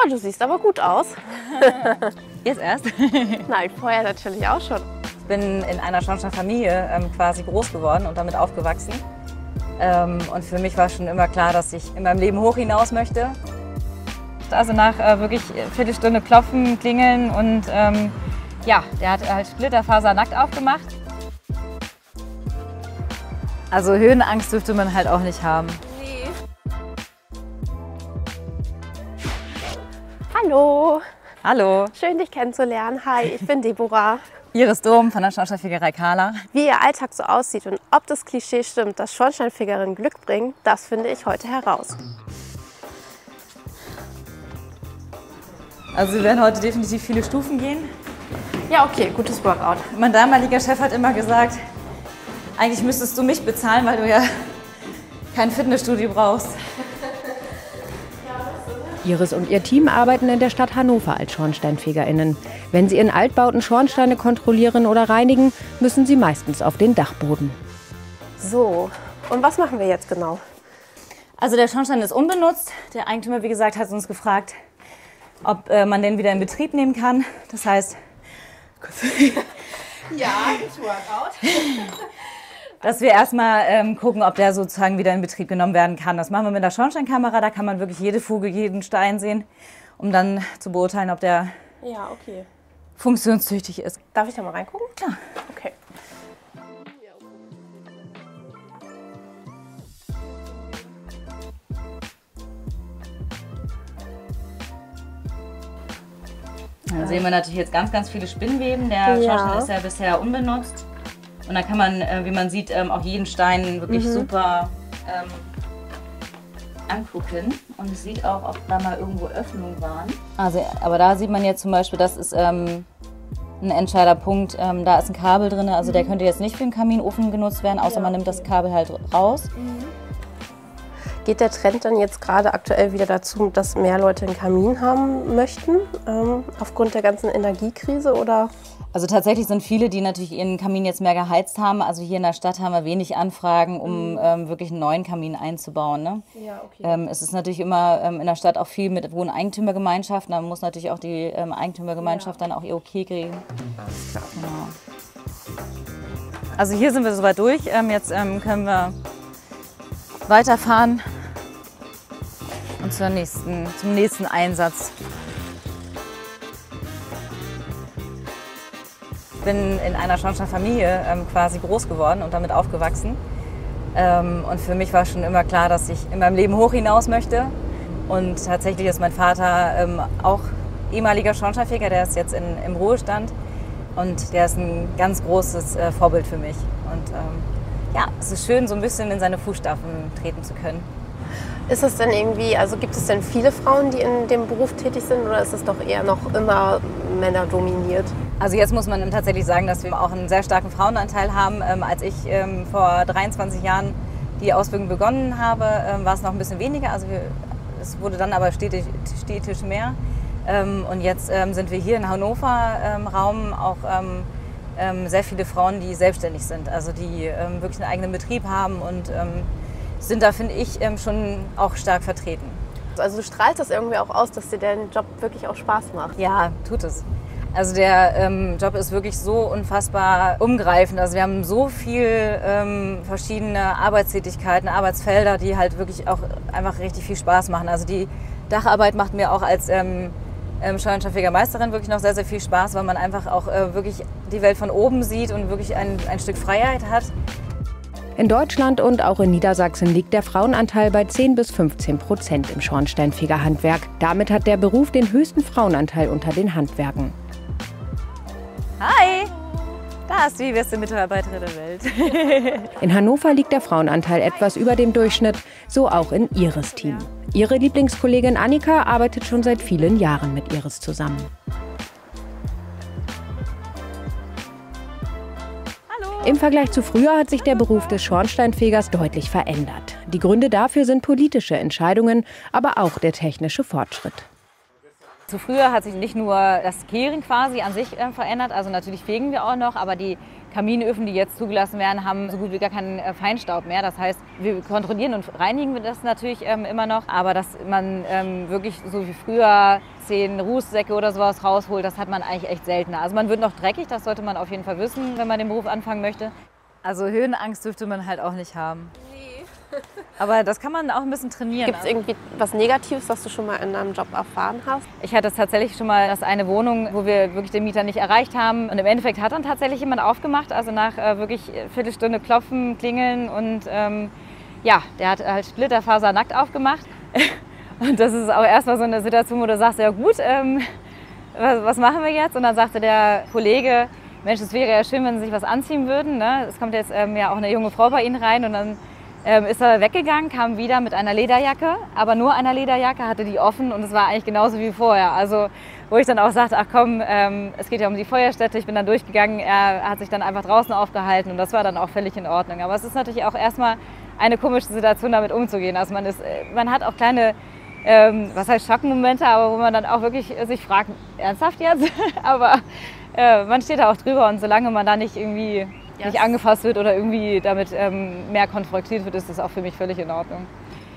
Oh, du siehst aber gut aus. Jetzt erst? Nein, vorher natürlich auch schon. Ich bin in einer Schornsteinfamilie quasi groß geworden und damit aufgewachsen. Und für mich war schon immer klar, dass ich in meinem Leben hoch hinaus möchte. Also nach wirklich Viertelstunde klopfen, klingeln und ja, der hat halt splitterfasernackt aufgemacht. Also Höhenangst dürfte man halt auch nicht haben. Nee. Hallo. Hallo. Schön, dich kennenzulernen. Hi, ich bin Deborah. Iris Dom von der Schornsteinfegerei Kahler. Wie ihr Alltag so aussieht und ob das Klischee stimmt, dass Schornsteinfegerinnen Glück bringen, das finde ich heute heraus. Also wir werden heute definitiv viele Stufen gehen. Ja, okay, gutes Workout. Mein damaliger Chef hat immer gesagt, eigentlich müsstest du mich bezahlen, weil du ja kein Fitnessstudio brauchst. Iris und ihr Team arbeiten in der Stadt Hannover als SchornsteinfegerInnen. Wenn sie in Altbauten Schornsteine kontrollieren oder reinigen, müssen sie meistens auf den Dachboden. So, und was machen wir jetzt genau? Also der Schornstein ist unbenutzt. Der Eigentümer, wie gesagt, hat uns gefragt, ob man den wieder in Betrieb nehmen kann. Das heißt, Ja, das Workout. dass wir erstmal gucken, ob der sozusagen wieder in Betrieb genommen werden kann. Das machen wir mit der Schornsteinkamera. Da kann man wirklich jede Fuge, jeden Stein sehen, um dann zu beurteilen, ob der Ja, okay. funktionstüchtig ist. Darf ich da mal reingucken? Klar. Okay. Da sehen wir natürlich jetzt ganz, ganz viele Spinnweben. Der Ja. Schornstein ist ja bisher unbenutzt. Und da kann man, wie man sieht, auch jeden Stein wirklich super angucken. Und es sieht auch, ob da mal irgendwo Öffnungen waren. Also, aber da sieht man jetzt zum Beispiel, das ist ein entscheidender Punkt. Da ist ein Kabel drin, also der könnte jetzt nicht für den Kaminofen genutzt werden, außer man nimmt das Kabel halt raus. Geht der Trend dann jetzt gerade aktuell wieder dazu, dass mehr Leute einen Kamin haben möchten, aufgrund der ganzen Energiekrise, oder? Also tatsächlich sind viele, die natürlich ihren Kamin jetzt mehr geheizt haben. Also hier in der Stadt haben wir wenig Anfragen, um wirklich einen neuen Kamin einzubauen. Ne? Ja, okay. Es ist natürlich immer in der Stadt auch viel mit Wohneigentümergemeinschaften. Da muss natürlich auch die Eigentümergemeinschaft dann auch ihr Okay kriegen. Alles klar. Genau. Also hier sind wir soweit durch. Jetzt können wir weiterfahren und zum nächsten Einsatz. Ich bin in einer Schornsteinfamilie quasi groß geworden und damit aufgewachsen. Und für mich war schon immer klar, dass ich in meinem Leben hoch hinaus möchte. Und tatsächlich ist mein Vater auch ehemaliger Schornsteinfeger, der ist jetzt im Ruhestand. Und der ist ein ganz großes Vorbild für mich. Und ja, es ist schön, so ein bisschen in seine Fußstapfen treten zu können. Ist es denn irgendwie, also gibt es denn viele Frauen, die in dem Beruf tätig sind, oder ist es doch eher noch immer männerdominiert? Also jetzt muss man tatsächlich sagen, dass wir auch einen sehr starken Frauenanteil haben. Als ich vor 23 Jahren die Ausbildung begonnen habe, war es noch ein bisschen weniger. Also es wurde dann aber stetig mehr. Und jetzt sind wir hier in Hannover Raum auch sehr viele Frauen, die selbstständig sind, also die wirklich einen eigenen Betrieb haben und sind da, finde ich, schon auch stark vertreten. Also du strahlst das irgendwie auch aus, dass dir dein Job wirklich auch Spaß macht. Ja, tut es. Also der Job ist wirklich so unfassbar umgreifend. Also wir haben so viel verschiedene Arbeitstätigkeiten, Arbeitsfelder, die halt wirklich auch einfach richtig viel Spaß machen. Also die Dacharbeit macht mir auch als Schornsteinfegermeisterin wirklich noch sehr, sehr viel Spaß, weil man einfach auch wirklich die Welt von oben sieht und wirklich ein Stück Freiheit hat. In Deutschland und auch in Niedersachsen liegt der Frauenanteil bei 10 bis 15% im Schornsteinfegerhandwerk. Damit hat der Beruf den höchsten Frauenanteil unter den Handwerken. Hi! Da ist die beste Mitarbeiterin der Welt. In Hannover liegt der Frauenanteil etwas über dem Durchschnitt, so auch in Iris Team. Ihre Lieblingskollegin Annika arbeitet schon seit vielen Jahren mit Iris zusammen. Im Vergleich zu früher hat sich der Beruf des Schornsteinfegers deutlich verändert. Die Gründe dafür sind politische Entscheidungen, aber auch der technische Fortschritt. Zu früher hat sich nicht nur das Kehren quasi an sich verändert, also natürlich fegen wir auch noch, aber die Kaminöfen, die jetzt zugelassen werden, haben so gut wie gar keinen Feinstaub mehr. Das heißt, wir kontrollieren und reinigen das natürlich immer noch. Aber dass man wirklich so wie früher 10 Rußsäcke oder sowas rausholt, das hat man eigentlich echt seltener. Also man wird noch dreckig, das sollte man auf jeden Fall wissen, wenn man den Beruf anfangen möchte. Also Höhenangst dürfte man halt auch nicht haben. Nee. Aber das kann man auch ein bisschen trainieren. Gibt es irgendwie was Negatives, was du schon mal in deinem Job erfahren hast? Ich hatte tatsächlich schon mal eine Wohnung, wo wir wirklich den Mieter nicht erreicht haben. Und im Endeffekt hat dann tatsächlich jemand aufgemacht. Also nach wirklich Viertelstunde klopfen, klingeln und ja, der hat halt splitterfasernackt aufgemacht. Und das ist auch erstmal so eine Situation, wo du sagst, ja gut, was machen wir jetzt? Und dann sagte der Kollege, Mensch, es wäre ja schön, wenn Sie sich was anziehen würden. Ne? Es kommt jetzt ja auch eine junge Frau bei Ihnen rein und dann ist er weggegangen, kam wieder mit einer Lederjacke, aber nur einer Lederjacke, hatte die offen und es war eigentlich genauso wie vorher. Also wo ich dann auch sagte, ach komm, es geht ja um die Feuerstätte, ich bin dann durchgegangen, er hat sich dann einfach draußen aufgehalten und das war dann auch völlig in Ordnung. Aber es ist natürlich auch erstmal eine komische Situation, damit umzugehen. Also man hat auch kleine, was heißt Schockmomente, aber wo man dann auch wirklich sich fragt, ernsthaft jetzt? Aber man steht da auch drüber und solange man da nicht irgendwie nicht angefasst wird oder irgendwie damit mehr konfrontiert wird, ist das auch für mich völlig in Ordnung.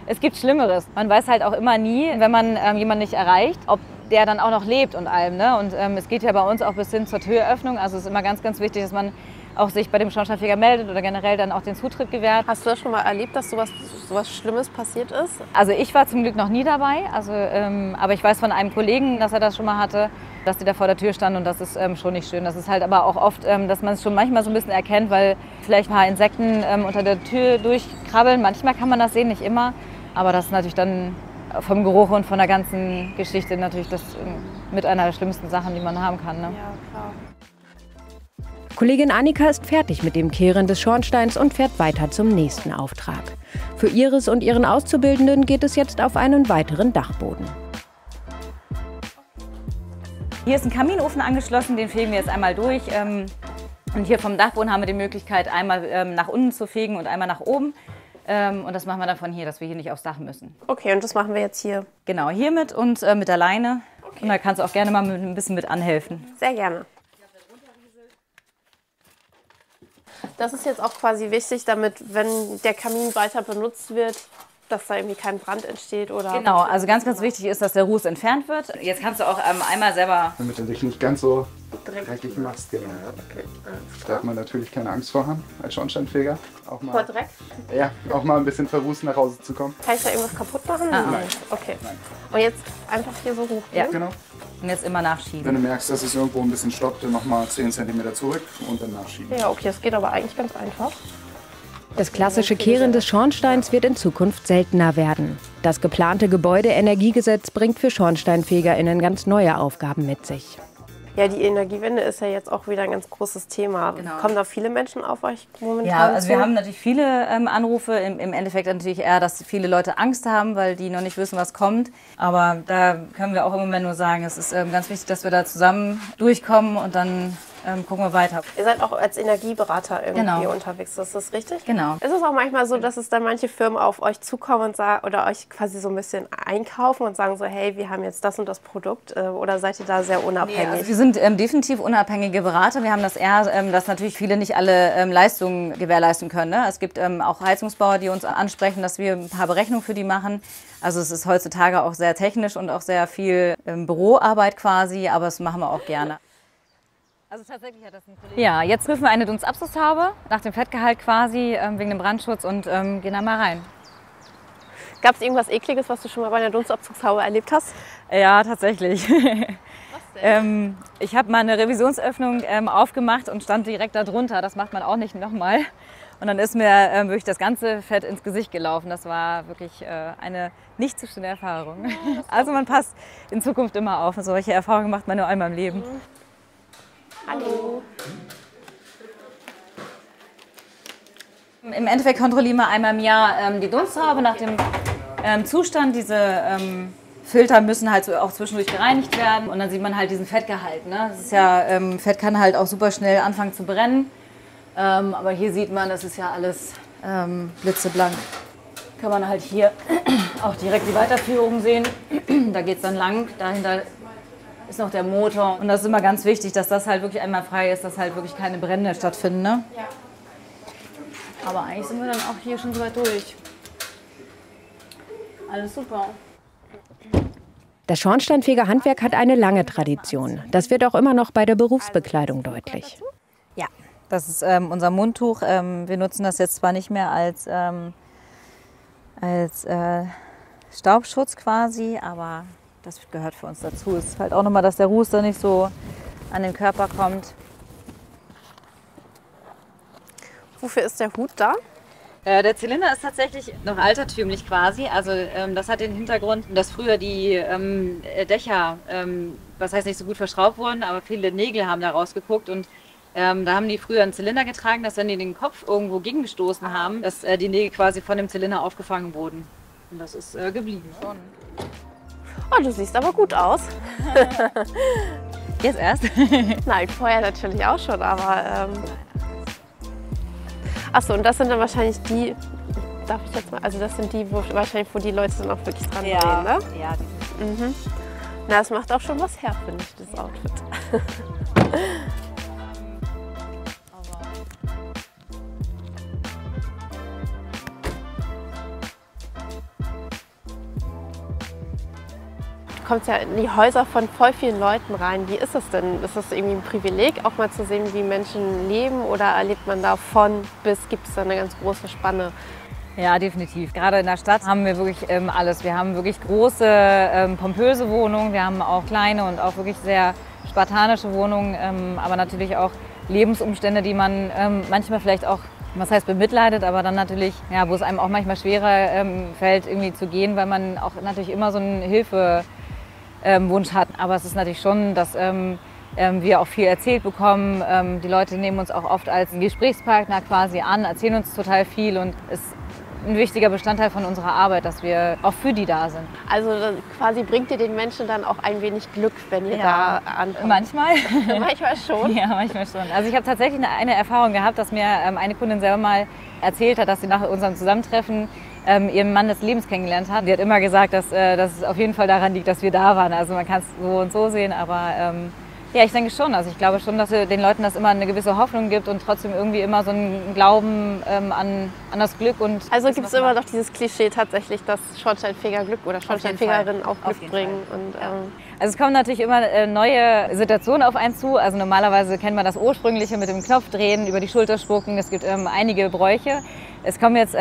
Es gibt Schlimmeres. Man weiß halt auch immer nie, wenn man jemanden nicht erreicht, ob der dann auch noch lebt und allem. Ne? Und es geht ja bei uns auch bis hin zur Türöffnung. Also es ist immer ganz, ganz wichtig, dass man auch sich bei dem Schornsteinfeger meldet oder generell dann auch den Zutritt gewährt. Hast du das schon mal erlebt, dass sowas Schlimmes passiert ist? Also ich war zum Glück noch nie dabei, aber ich weiß von einem Kollegen, dass er das schon mal hatte, dass die da vor der Tür standen und das ist schon nicht schön. Das ist halt aber auch oft, dass man es schon manchmal so ein bisschen erkennt, weil vielleicht ein paar Insekten unter der Tür durchkrabbeln. Manchmal kann man das sehen, nicht immer, aber das ist natürlich dann vom Geruch und von der ganzen Geschichte natürlich das mit einer der schlimmsten Sachen, die man haben kann. Ne? Ja, klar. Kollegin Annika ist fertig mit dem Kehren des Schornsteins und fährt weiter zum nächsten Auftrag. Für Iris und ihren Auszubildenden geht es jetzt auf einen weiteren Dachboden. Hier ist ein Kaminofen angeschlossen, den fegen wir jetzt einmal durch. Und hier vom Dachboden haben wir die Möglichkeit, einmal nach unten zu fegen und einmal nach oben. Und das machen wir dann von hier, dass wir hier nicht aufs Dach müssen. Okay, und das machen wir jetzt hier? Genau, hiermit und mit der Leine. Okay. Und da kannst du auch gerne mal ein bisschen mit anhelfen. Sehr gerne. Das ist jetzt auch quasi wichtig, damit, wenn der Kamin weiter benutzt wird, dass da irgendwie kein Brand entsteht oder... Genau, also ganz, ganz wichtig ist, dass der Ruß entfernt wird. Jetzt kannst du auch einmal selber... Damit du dich nicht ganz so dreckig machst, genau. Okay. Da hat man natürlich keine Angst vor haben, als Schornsteinfeger. Auch mal, vor Dreck? Ja, auch mal ein bisschen verrußt nach Hause zu kommen. Kann ich da irgendwas kaputt machen? Nein. Okay. Nein. Und jetzt einfach hier so hoch? Ja, genau. Und jetzt immer nachschieben. Wenn du merkst, dass es irgendwo ein bisschen stoppt, dann nochmal 10 cm zurück und dann nachschieben. Ja, okay, das geht aber eigentlich ganz einfach. Das klassische Kehren des Schornsteins wird in Zukunft seltener werden. Das geplante Gebäudeenergiegesetz bringt für SchornsteinfegerInnen ganz neue Aufgaben mit sich. Ja, die Energiewende ist ja jetzt auch wieder ein ganz großes Thema. Genau. Kommen da viele Menschen auf euch momentan? Ja, also wir haben natürlich viele Anrufe. Im Endeffekt natürlich eher, dass viele Leute Angst haben, weil die noch nicht wissen, was kommt. Aber da können wir auch im Moment nur sagen, es ist ganz wichtig, dass wir da zusammen durchkommen und dann gucken wir weiter. Ihr seid auch als Energieberater irgendwie unterwegs, ist das richtig? Genau. Ist es auch manchmal so, dass es dann manche Firmen auf euch zukommen und sagen, oder euch quasi so ein bisschen einkaufen und sagen so, hey, wir haben jetzt das und das Produkt, oder seid ihr da sehr unabhängig? Nee, also wir sind definitiv unabhängige Berater. Wir haben das eher, dass natürlich viele nicht alle Leistungen gewährleisten können. Ne? Es gibt auch Heizungsbauer, die uns ansprechen, dass wir ein paar Berechnungen für die machen. Also es ist heutzutage auch sehr technisch und auch sehr viel Büroarbeit quasi, aber das machen wir auch gerne. Also tatsächlich hat das ein Kollege. Ja, jetzt prüfen wir eine Dunstabzugshaube nach dem Fettgehalt quasi wegen dem Brandschutz und gehen da mal rein. Gab es irgendwas Ekliges, was du schon mal bei einer Dunstabzugshaube erlebt hast? Ja, tatsächlich. Was denn? Ich habe mal eine Revisionsöffnung aufgemacht und stand direkt da drunter. Das macht man auch nicht nochmal. Und dann ist mir wirklich das ganze Fett ins Gesicht gelaufen. Das war wirklich eine nicht zu schöne Erfahrung. Also man passt in Zukunft immer auf. Solche Erfahrungen macht man nur einmal im Leben. Hallo. Im Endeffekt kontrollieren wir einmal im Jahr die Dunsthaube nach dem Zustand. Diese Filter müssen halt so auch zwischendurch gereinigt werden und dann sieht man halt diesen Fettgehalt. Ne? Das ist ja, Fett kann halt auch super schnell anfangen zu brennen. Aber hier sieht man, das ist ja alles blitzeblank. Kann man halt hier auch direkt die Weiterführung sehen. Da geht es dann lang. Dahinter ist noch der Motor. Und das ist immer ganz wichtig, dass das halt wirklich einmal frei ist, dass halt wirklich keine Brände stattfinden. Ne? Ja. Aber eigentlich sind wir dann auch hier schon so weit durch. Alles super. Das Schornsteinfegerhandwerk hat eine lange Tradition. Das wird auch immer noch bei der Berufsbekleidung deutlich. Ja, das ist unser Mundtuch. Wir nutzen das jetzt zwar nicht mehr als Staubschutz quasi, aber das gehört für uns dazu. Es ist halt auch nochmal, dass der Ruß da nicht so an den Körper kommt. Wofür ist der Hut da? Der Zylinder ist tatsächlich noch altertümlich quasi. Also das hat den Hintergrund, dass früher die Dächer, was heißt nicht so gut verschraubt wurden, aber viele Nägel haben da rausgeguckt und da haben die früher einen Zylinder getragen, dass wenn die den Kopf irgendwo gegengestoßen haben, dass die Nägel quasi von dem Zylinder aufgefangen wurden. Und das ist geblieben. Oh, du siehst aber gut aus. Jetzt erst? Nein, vorher natürlich auch schon, aber achso, und das sind dann wahrscheinlich die, darf ich jetzt mal, also das sind die, wo die Leute dann auch wirklich dran drehen, ne? Ja. Mhm. Na, das macht auch schon was her, finde ich, das Outfit. Du kommst ja in die Häuser von voll vielen Leuten rein. Wie ist das denn? Ist das irgendwie ein Privileg, auch mal zu sehen, wie Menschen leben? Oder erlebt man da von bis, gibt es da eine ganz große Spanne? Ja, definitiv. Gerade in der Stadt haben wir wirklich alles. Wir haben wirklich große, pompöse Wohnungen. Wir haben auch kleine und auch wirklich sehr spartanische Wohnungen. Aber natürlich auch Lebensumstände, die man manchmal vielleicht auch, was heißt bemitleidet, aber dann natürlich, ja, wo es einem auch manchmal schwerer fällt, irgendwie zu gehen, weil man auch natürlich immer so einen Hilfewunsch hat. Aber es ist natürlich schon, dass wir auch viel erzählt bekommen. Die Leute nehmen uns auch oft als Gesprächspartner quasi an, erzählen uns total viel und es ist ein wichtiger Bestandteil von unserer Arbeit, dass wir auch für die da sind. Also quasi bringt ihr den Menschen dann auch ein wenig Glück, wenn ihr da ankommt? Manchmal. Manchmal schon? Ja, manchmal schon. Also ich habe tatsächlich eine Erfahrung gehabt, dass mir eine Kundin selber mal erzählt hat, dass sie nach unserem Zusammentreffen ihren Mann des Lebens kennengelernt hat. Sie hat immer gesagt, dass es auf jeden Fall daran liegt, dass wir da waren. Also man kann es so und so sehen, aber ja, ich denke schon. Also ich glaube schon, dass den Leuten das immer eine gewisse Hoffnung gibt und trotzdem irgendwie immer so einen Glauben an das Glück. Und also gibt es immer noch dieses Klischee tatsächlich, dass Schornsteinfeger Glück oder Schornsteinfegerinnen auch Glück bringen. Und, also es kommen natürlich immer neue Situationen auf einen zu. Also normalerweise kennt man das Ursprüngliche mit dem Knopf drehen, über die Schulter spucken. Es gibt einige Bräuche. Es kommen jetzt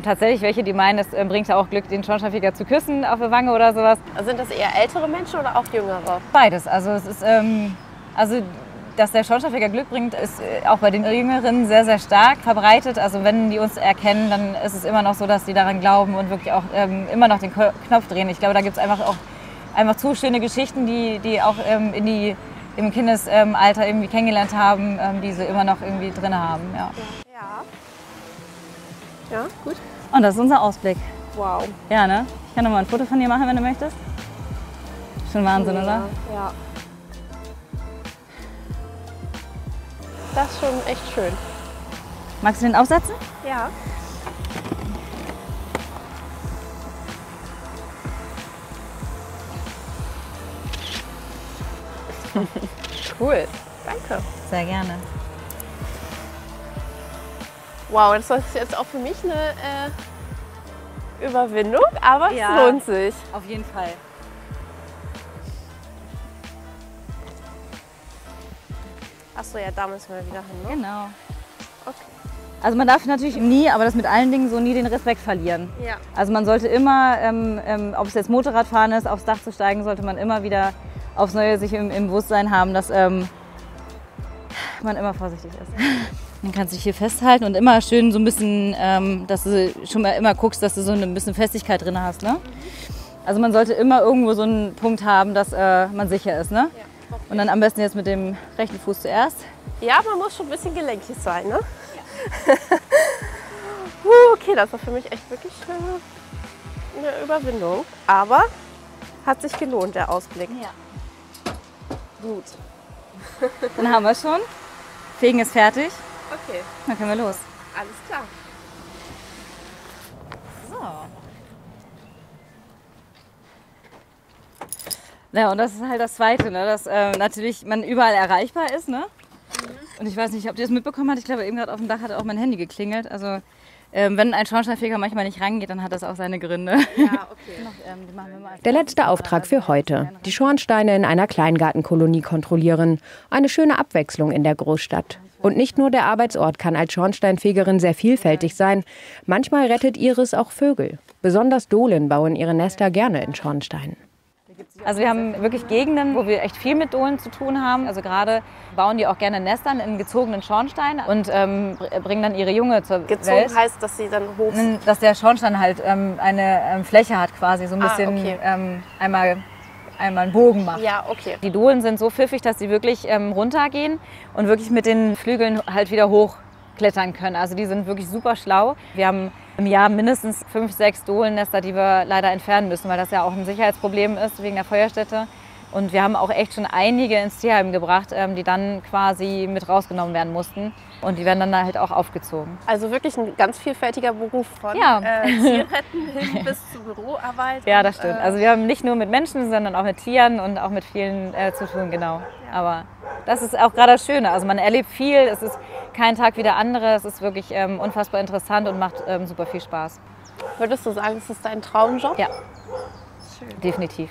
tatsächlich welche, die meinen, es bringt ja auch Glück, den Schornsteinfeger zu küssen auf der Wange oder sowas. Sind das eher ältere Menschen oder auch jüngere? Beides. Also es ist, dass der Schornsteinfeger Glück bringt, ist auch bei den Jüngeren sehr, sehr stark verbreitet. Also wenn die uns erkennen, dann ist es immer noch so, dass die daran glauben und wirklich auch immer noch den Knopf drehen. Ich glaube, da gibt es einfach zu schöne Geschichten, die auch im Kindesalter irgendwie kennengelernt haben, die sie immer noch irgendwie drin haben. Ja. Ja, gut. Und das ist unser Ausblick. Wow. Ja, ne? Ich kann noch mal ein Foto von dir machen, wenn du möchtest. Schon Wahnsinn, oder? Ja. Das ist schon echt schön. Magst du den aufsetzen? Ja. Cool. Danke. Sehr gerne. Wow, das ist jetzt auch für mich eine Überwindung, aber es lohnt sich. Auf jeden Fall. Achso, ja, da müssen wir wieder hin, ne? Genau. Okay. Also man darf natürlich nie, aber das mit allen Dingen so nie den Respekt verlieren. Ja. Also man sollte immer, ob es jetzt Motorradfahren ist, aufs Dach zu steigen, sollte man immer wieder aufs Neue sich im Bewusstsein haben, dass man immer vorsichtig ist. Man kann sich hier festhalten und immer schön so ein bisschen, dass du schon mal immer guckst, dass du so ein bisschen Festigkeit drin hast. Ne? Also man sollte immer irgendwo so einen Punkt haben, dass man sicher ist. Ne? Ja, okay. Und dann am besten jetzt mit dem rechten Fuß zuerst. Ja, man muss schon ein bisschen gelenkig sein. Ne? Ja. Okay, das war für mich echt wirklich eine Überwindung. Aber hat sich gelohnt, der Ausblick. Ja. Gut. Dann haben wir es schon. Fegen ist fertig. Okay. Dann können wir los. Alles klar. So. Ja, und das ist halt das Zweite, ne? Dass natürlich man überall erreichbar ist. Ne? Und ich weiß nicht, ob ihr das mitbekommen habt. Ich glaube, eben gerade auf dem Dach hat auch mein Handy geklingelt. Also wenn ein Schornsteinfeger manchmal nicht rangeht, dann hat das auch seine Gründe. Ja, okay. Der letzte Auftrag für heute. Die Schornsteine in einer Kleingartenkolonie kontrollieren. Eine schöne Abwechslung in der Großstadt. Und nicht nur der Arbeitsort kann als Schornsteinfegerin sehr vielfältig sein. Manchmal rettet Iris auch Vögel. Besonders Dohlen bauen ihre Nester gerne in Schornsteinen. Also wir haben wirklich Gegenden, wo wir echt viel mit Dohlen zu tun haben. Also gerade bauen die auch gerne Nestern in gezogenen Schornsteinen und bringen dann ihre Junge zur Gezogen Welt. heißt, dass sie dann hoch sind. Dass der Schornstein halt eine Fläche hat quasi, so ein bisschen okay. einmal einen Bogen macht. Ja, okay. Die Dohlen sind so pfiffig, dass sie wirklich runtergehen und wirklich mit den Flügeln halt wieder hochklettern können. Also die sind wirklich super schlau. Wir haben im Jahr mindestens 5, 6 Dohlennester, die wir leider entfernen müssen, weil das ja auch ein Sicherheitsproblem ist wegen der Feuerstätte. Und wir haben auch echt schon einige ins Tierheim gebracht, die dann quasi mit rausgenommen werden mussten. Und die werden dann halt auch aufgezogen. Also wirklich ein ganz vielfältiger Beruf von Tierretten hin bis zur Büroarbeit. Ja, das stimmt. Also wir haben nicht nur mit Menschen, sondern auch mit Tieren und auch mit vielen zu tun, genau. Ja. Aber das ist auch gerade das Schöne. Also man erlebt viel, es ist kein Tag wie der andere. Es ist wirklich unfassbar interessant und macht super viel Spaß. Würdest du sagen, es ist dein Traumjob? Ja, schön. Definitiv.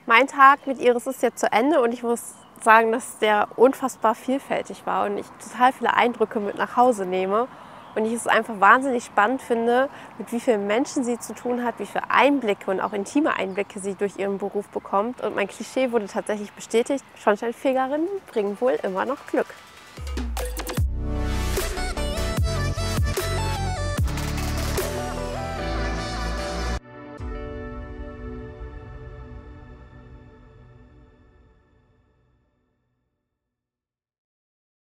Mein Tag mit Iris ist jetzt zu Ende und ich muss sagen, dass der unfassbar vielfältig war und ich total viele Eindrücke mit nach Hause nehme. Und ich es einfach wahnsinnig spannend finde, mit wie vielen Menschen sie zu tun hat, wie viele Einblicke und auch intime Einblicke sie durch ihren Beruf bekommt. Und mein Klischee wurde tatsächlich bestätigt, Schornsteinfegerinnen bringen wohl immer noch Glück.